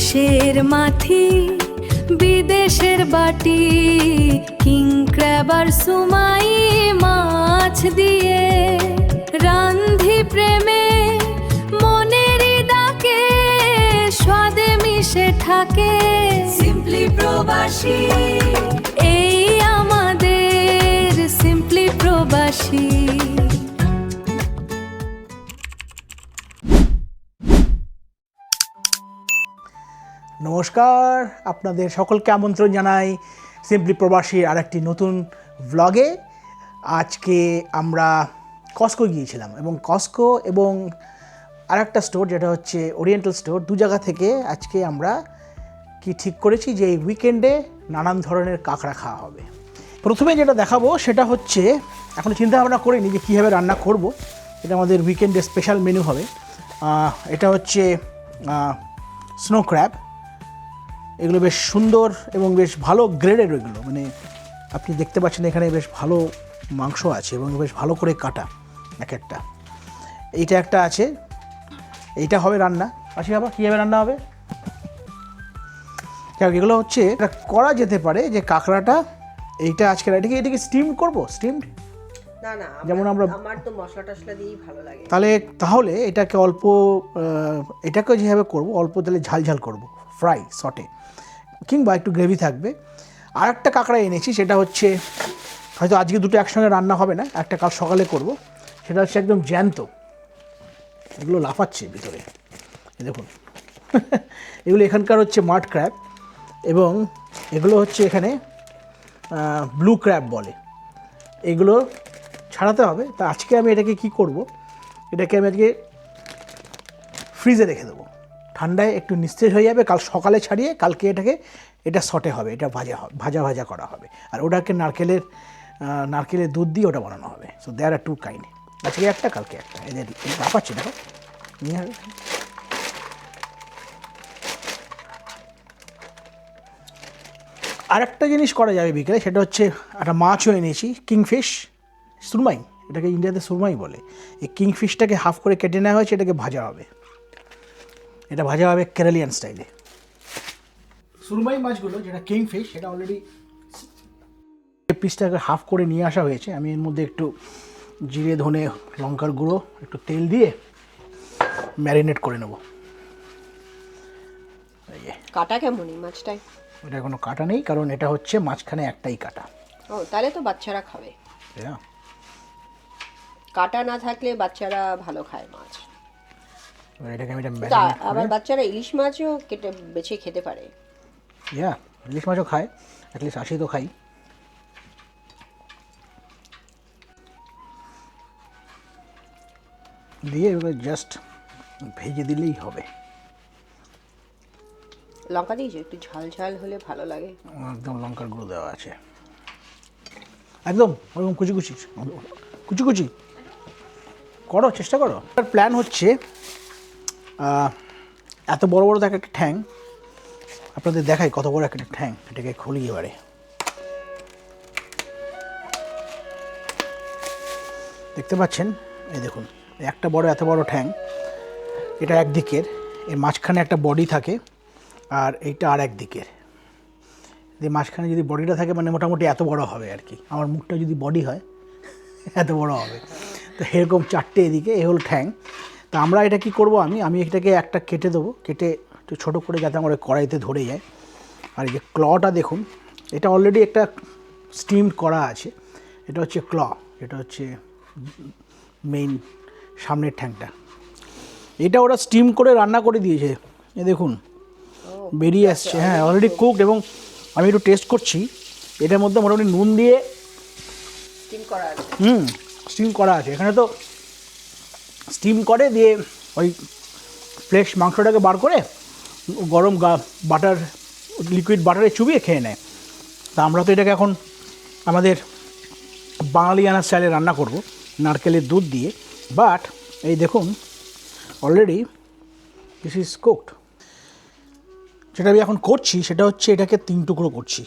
ইলিশের মাথি বিদেশের বাটি কিং ক্র্যাব আর সুমাই মাছ দিয়ে রান্ধি প্রেমে মনেরই ডাকে স্বাদে মিশে থাকে সিম্পলি প্রবাসী এই আমাদের সিম্পলি প্রবাসী। নমস্কার, আপনাদের সকলকে আমন্ত্রণ জানাই সিম্পলি প্রবাসীর আরেকটি নতুন ভ্লগে। আজকে আমরা কস্কো গিয়েছিলাম এবং কস্কো এবং আরেকটা স্টোর যেটা হচ্ছে ওরিয়েন্টাল স্টোর, দু জায়গা থেকে আজকে আমরা কি ঠিক করেছি যে এই উইকেন্ডে নানান ধরনের কাঁকড়া খাওয়া হবে। প্রথমে যেটা দেখাবো সেটা হচ্ছে, এখন চিন্তা ভাবনা করিনি যে কীভাবে রান্না করব, এটা আমাদের উইকেন্ডে স্পেশাল মেনু হবে। এটা হচ্ছে স্নো ক্র্যাব। এগুলো বেশ সুন্দর এবং বেশ ভালো গ্রেডের, এগুলো মানে আপনি দেখতে পাচ্ছেন এখানে বেশ ভালো মাংস আছে এবং বেশ ভালো করে কাটা এক একটা। এইটা একটা আছে, এইটা হবে রান্না। আসি বাবা, কীভাবে রান্না হবে? এগুলো হচ্ছে এটা করা যেতে পারে যে কাঁকড়াটা এইটা আজকে এটাকে স্টিম করবো, স্টিমড না না, যেমন আমার তো মশলা টশলা দিয়েই ভালো লাগে। তাহলে এটাকে অল্প, এটাকে যেভাবে করবো অল্প তাহলে ঝাল ঝাল করবো, ফ্রাই সটে, কিংবা একটু গ্রেভি থাকবে। আর একটা কাঁকড়া এনেছি, সেটা হচ্ছে হয়তো আজকে দুটো একসঙ্গে রান্না হবে না, একটা কাল সকালে করব। সেটা হচ্ছে একদম জ্যান্ত, এগুলো লাফাচ্ছে ভিতরে, দেখুন এগুলো এখানকার হচ্ছে মাড ক্র্যাব এবং এগুলো হচ্ছে এখানে ব্লু ক্র্যাব বলে। এগুলো ছাড়াতে হবে। তা আজকে আমি এটাকে কি করব, এটাকে আমি আজকে ফ্রিজে রেখে দেবো, ঠান্ডায় একটু নিস্তেজ হয়ে যাবে। কাল সকালে ছাড়িয়ে কালকে এটা সটে হবে, এটা ভাজা করা হবে। আর ওটাকে নারকেলের দুধ দিয়ে ওটা বানানো হবে। So there are two kind, আজকে একটা কালকে একটা। এদের ব্যাপারছে দেখো নিয়ে হবে। আর একটা জিনিস করা যাবে বিকেলে, সেটা হচ্ছে একটা মাছও এনেছি, কিংফিশ, সুরমাই, এটাকে ইন্ডিয়াতে সুরমাই বলে। এই কিংফিশটাকে হাফ করে কেটে নেওয়া হয়েছে, এটাকে ভাজা হবে। এটা ভাজা হবে কেরালিয়ান স্টাইলে। সুরমাই মাছগুলো যেটা কিংফিশ, সেটা অলরেডি পিসটাকে হাফ করে নিয়ে আসা হয়েছে। আমি এর মধ্যে একটু জিরে, ধনে, লঙ্কার গুঁড়ো, একটু তেল দিয়ে ম্যারিনেট করে নেব। কাটা কেমন এই মাছটাই? এটা কোনো কাটা নেই, কারণ এটা হচ্ছে মাঝখানে একটাই কাটা। ও, তাহলে তো বাচ্চারা খাবে। কাটা না থাকলে বাচ্চারা ভালো খায় মাছ। এটাকে আমি আবার বাচ্চারা ইলিশ মাছও কেটে বেছে খেতে পারে। ইলিশ মাছও খায়, অ্যাটলিস্ট আসি তো খাই। দিয়ে এগুলো জাস্ট ভেজে দিলেই হবে। লঙ্কা দিয়েছে, একটু ঝাল ঝাল হলে ভালো লাগে। একদম লঙ্কার গুঁড়ো দেওয়া আছে, একদম ওরকম কুচি কুচি করো, চেষ্টা করো। তার প্ল্যান হচ্ছে এত বড় বড় থাকে একটা ঠ্যাং, আপনাদের দেখাই কত বড় একটা ঠ্যাং। এটাকে খুলি এবারে। দেখতে পাচ্ছেন, এই দেখুন একটা বড়, এত বড় ঠ্যাং। এটা একদিকের, এর মাঝখানে একটা বডি থাকে, আর এইটা আর একদিকের। যে মাঝখানে যদি বডিটা থাকে মানে মোটামুটি এত বড় হবে আর কি। আমার মুখটা যদি বডি হয় এত বড় হবে। তো এরকম চারটে এদিকে, এ হল ঠ্যাং। তা আমরা এটা কি করব, আমি এটাকে একটা কেটে দেবো, কেটে একটু ছোটো করে যাতে আমার কড়াইতে ধরে যায়। আর এই যে ক্লটা দেখুন, এটা অলরেডি একটা স্টিম করা আছে। এটা হচ্ছে ক্ল, এটা হচ্ছে মেইন সামনের ঠ্যাংটা। এটা ওরা স্টিম করে রান্না করে দিয়েছে, এ দেখুন বেরিয়ে আসছে। হ্যাঁ, অলরেডি কুকড। এবং আমি একটু টেস্ট করছি, এটার মধ্যে মোটামুটি নুন দিয়ে স্টিম করা আছে। এখানে তো স্টিম করে দিয়ে ওই ফ্রেশ মাংসটাকে বার করে গরম বাটার, লিকুইড বাটারে চুবিয়ে খেয়ে নেয়। তা আমরা তো এটাকে এখন আমাদের বাঙালিয়ানা স্টাইলে রান্না করব, নারকেলের দুধ দিয়ে। বাট এই দেখুন অলরেডি দিস ইজ কুকড। যেটা আমি এখন করছি সেটা হচ্ছে এটাকে 3 টুকরো করছি,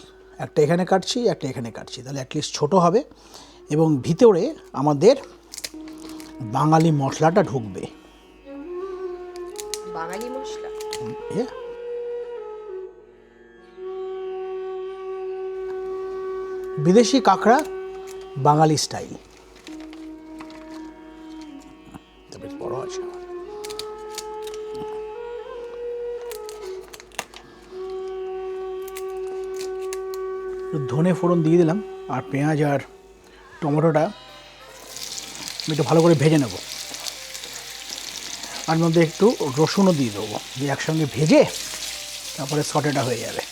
একটা এখানে কাটছি, একটা এখানে কাটছি, তাহলে অ্যাটলিস্ট ছোটো হবে এবং ভিতরে আমাদের বাঙালি মশলাটা ঢুকবে। বাঙালি মশলা? বিদেশি কাঁকড়া বাঙালি স্টাইল। বেশ বড় আছে। ধনে ফোড়ন দিয়ে দিলাম, আর পেঁয়াজ আর টমেটোটা আমি একটু ভালো করে ভেজে নেব। আর মধ্যে একটু রসুনও দিয়ে দেবো, যে একসঙ্গে ভেজে তারপরে সটেটা হয়ে যাবে।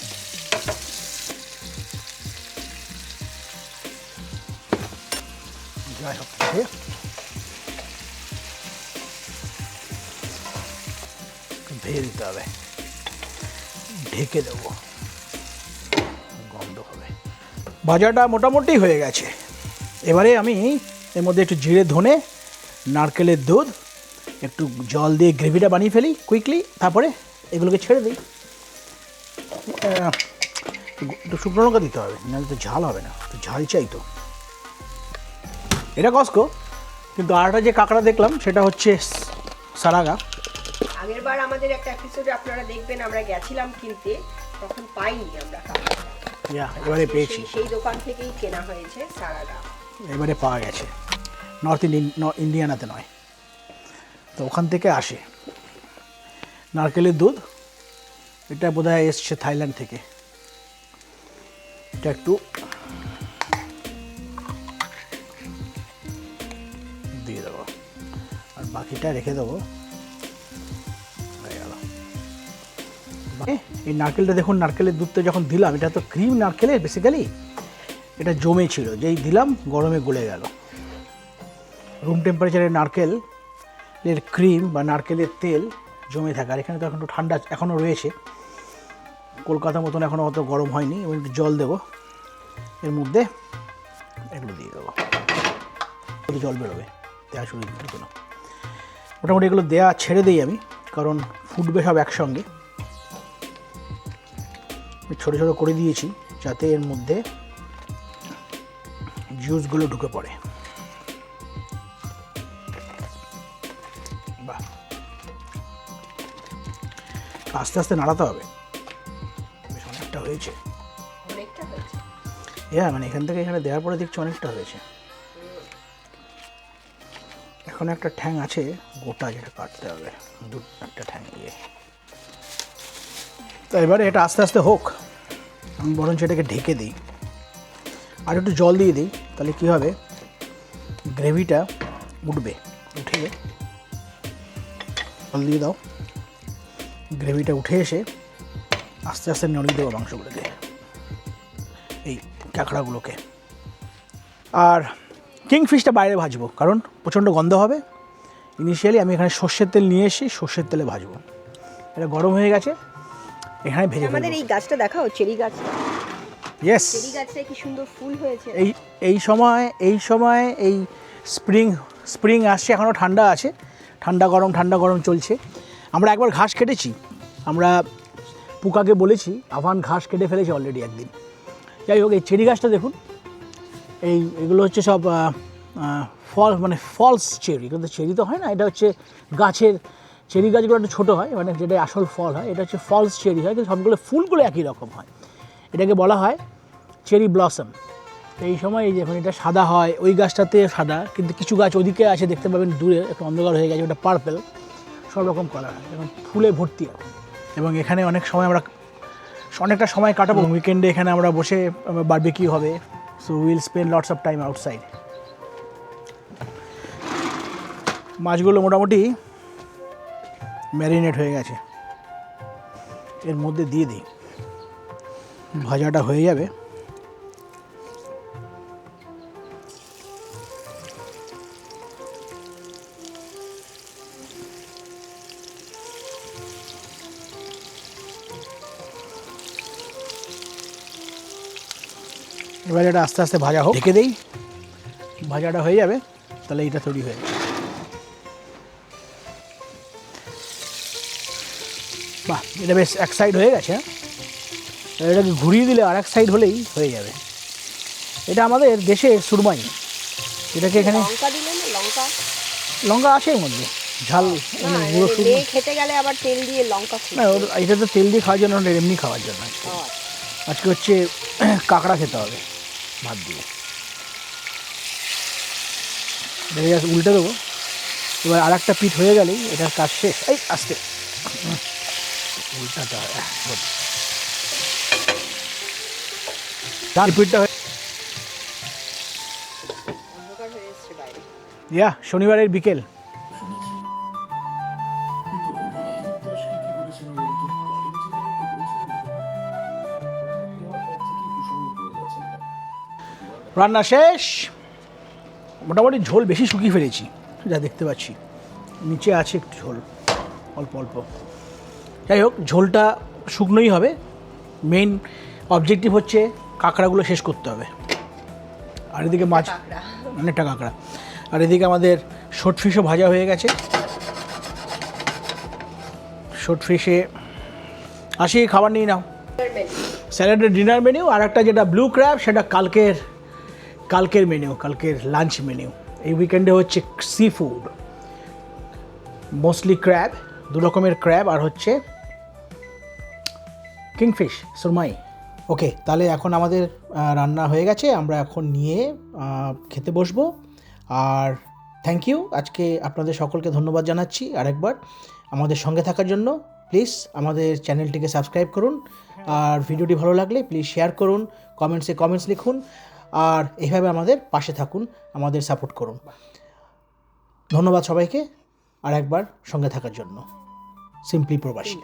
যাই হোক, ভেজে দিতে হবে, ঢেকে দেবো, গন্ধ হবে। ভাজাটা মোটামুটি হয়ে গেছে। এবারে আমি এর মধ্যে একটু জিরে, ধনে, নারকেলের দুধ, একটু জল দিয়ে গ্রেভিটা বানিয়ে ফেলি কুইকলি, তারপরে এগুলোকে ছেড়ে দিই। একটু শুকনো লঙ্কা দিতে হবে, নাহলে তো ঝাল হবে না, তো ঝাল চাই তো। এটা কসকো, কিন্তু আরেকটা যে কাঁকড়া দেখলাম সেটা হচ্ছে সারাগা। আগের বার আমাদের একটা এপিসোডে আপনারা দেখবেন আমরা গেছিলাম কিনতে, তখন পাইনি আমরা কাঁকড়া। এবারে পেয়েছি, সেই দোকান থেকেই কেনা হয়েছে সারাগা। এবারে পাওয়া গেছে, নর্থ ইন্ডিয়ানাতে নয়, তো ওখান থেকে আসে। নারকেলের দুধ, এটা বোধহয় এসছে থাইল্যান্ড থেকে। এটা একটু দিয়ে দেবো, আর বাকিটা রেখে দেবো। হয়ে গেল। এই নারকেলটা দেখুন, নারকেলের দুধটা যখন দিলাম, এটা তো ক্রিম নারকেলের বেসিক্যালি, এটা জমে ছিল, যেই দিলাম গরমে গলে গেল। রুম টেম্পারেচারের নারকেলের ক্রিম বা নারকেলের তেল জমে থাকে, আর এখানে তো এখন একটু ঠান্ডা এখনও রয়েছে, কলকাতার মতন এখনও অত গরম হয়নি। এবার একটু জল দেবো, এর মধ্যে এগুলো দিয়ে দেবো, জল বেরোবে, দেওয়া শুরু করে। মোটামুটি এগুলো দেওয়া ছেড়ে দিই আমি, কারণ ফুটবে সব একসঙ্গে। ছোটো ছোটো করে দিয়েছি যাতে এর মধ্যে জুসগুলো ঢুকে পড়ে। বাহ, আস্তে আস্তে নাড়াতে হবে, বেশ অনেকটা হয়েছে। মানে এখান থেকে এখানে দেওয়ার পরে দেখছি অনেকটা হয়েছে। এখন একটা ঠ্যাং আছে গোটা, যেটা কাটতে হবে, একটা ঠ্যাং দিয়ে। তো এবারে এটা আস্তে আস্তে হোক, আমি বরঞ্চ এটাকে ঢেকে দিই, আর একটু জল দিয়ে দিই, তাহলে কী হবে, গ্রেভিটা উঠবে, উঠে জল দিয়ে দাও, গ্রেভিটা উঠে এসে আস্তে আস্তে নড়িয়ে দেবো মাংসগুলোকে, এই কাঁকড়াগুলোকে। আর কিংফিশটা বাইরে ভাজবো, কারণ প্রচণ্ড গন্ধ হবে। ইনিশিয়ালি আমি এখানে সর্ষের তেল নিয়ে এসে সর্ষের তেলে ভাজবো। এটা গরম হয়ে গেছে, এখানে ভেজে ফেলবো। আমাদের এই গাছটা দেখাও, চেরি গাছটা। ইয়েস, চেরি গাছটা কি সুন্দর ফুল হয়েছে। এই সময় এই স্প্রিং আসছে, এখনও ঠান্ডা আছে, ঠান্ডা গরম চলছে। আমরা একবার ঘাস কেটেছি, আমরা পুকাকে বলেছি, আভান ঘাস কেটে ফেলেছে অলরেডি একদিন। যাই হোক, এই চেরি গাছটা দেখুন, এগুলো হচ্ছে সব ফলস চেরি, কিন্তু চেরি তো হয় না, এটা হচ্ছে গাছের চেরি গাছগুলো একটু ছোটো হয়, মানে যেটা আসল ফল হয়, এটা হচ্ছে ফলস চেরি হয়, কিন্তু সবগুলো ফুলগুলো একই রকম হয়। এটাকে বলা হয় চেরি ব্লসম। এই সময় এই যখন এটা সাদা হয়, ওই গাছটাতে সাদা, কিন্তু কিছু গাছ ওদিকে আছে, দেখতে পাবেন দূরে একটু অন্ধকার হয়ে গেছে, ওটা পার্পেল, সব রকম কালার হয়, এখন ফুলে ভর্তি এখন। এবং এখানে অনেকটা সময় কাটাবো উইকেন্ডে, এখানে আমরা বসে বারবিকিউ হবে, so will spend lots of time outside. মাছগুলো মোটামুটি ম্যারিনেট হয়ে গেছে, এর মধ্যে দিয়ে দিই, ভাজাটা হয়ে যাবে। এবার এটা আস্তে আস্তে ভাজা হোক, ঢেকে দেই, ভাজাটা হয়ে যাবে, তাহলে এটা তৈরি হয়ে যাবে। বাহ, এটা বেশ এক সাইড হয়ে গেছে, এটাকে ঘুরিয়ে দিলে আর এক সাইড হলেই হয়ে যাবে। এটা আমাদের দেশের সুরমাই, এটাকে এখানে লঙ্কা আছে এর মধ্যে, ঝাল গুঁড়ো সুরমাই খেতে গেলে আবার তেল দিয়ে লঙ্কা, না এটা তো তেল দিয়ে খাওয়ার জন্য, এমনি খাওয়ার জন্য। আজকে হচ্ছে কাঁকড়া খেতে হবে, ভাত দিয়ে দেখে যাচ্ছে, উল্টে দেবো। এবার আর একটা পিঠ হয়ে গেলেই এটার কাজ শেষ। এই আস্তে উল্টাতে হয়। ডান পিঠটা হয়ে অন্ধকার হয়ে এসছে বাইরে। ইয়া শনিবারের বিকেল। রান্না শেষ, মোটামুটি ঝোল বেশি শুকিয়ে ফেলেছি যা দেখতে পাচ্ছি, নিচে আছে একটু ঝোল অল্প অল্প। যাই হোক, ঝোলটা শুকনোই হবে। মেইন অবজেক্টিভ হচ্ছে কাঁকড়াগুলো শেষ করতে হবে। আর এদিকে মাছ, কাঁকড়া। অনেকটা কাঁকড়া। আর এদিকে আমাদের শর্ট ফিশও ভাজা হয়ে গেছে। শর্ট ফিশে আসি, খাবার নিয়ে নাও। স্যালাডের ডিনার মেনু, আর একটা যেটা ব্লু ক্র্যাব সেটা কালকের মেনু, কালকের লাঞ্চ মেনু। এই উইকেন্ডে হচ্ছে সি ফুড, মোস্টলি ক্র্যাব, 2 রকমের ক্র্যাব, আর হচ্ছে কিংফিশ, সুরমাই। ওকে, তাহলে এখন আমাদের রান্না হয়ে গেছে, আমরা এখন নিয়ে খেতে বসবো। আর থ্যাংক ইউ, আজকে আপনাদের সকলকে ধন্যবাদ জানাচ্ছি আরেকবার আমাদের সঙ্গে থাকার জন্য। প্লিজ আমাদের চ্যানেলটিকে সাবস্ক্রাইব করুন, আর ভিডিওটি ভালো লাগলে প্লিজ শেয়ার করুন, কমেন্টসে কমেন্টস লিখুন, আর এইভাবে আমাদের পাশে থাকুন, আমাদের সাপোর্ট করুন। ধন্যবাদ সবাইকে আর একবার সঙ্গে থাকার জন্য। সিম্পলি প্রবাসী।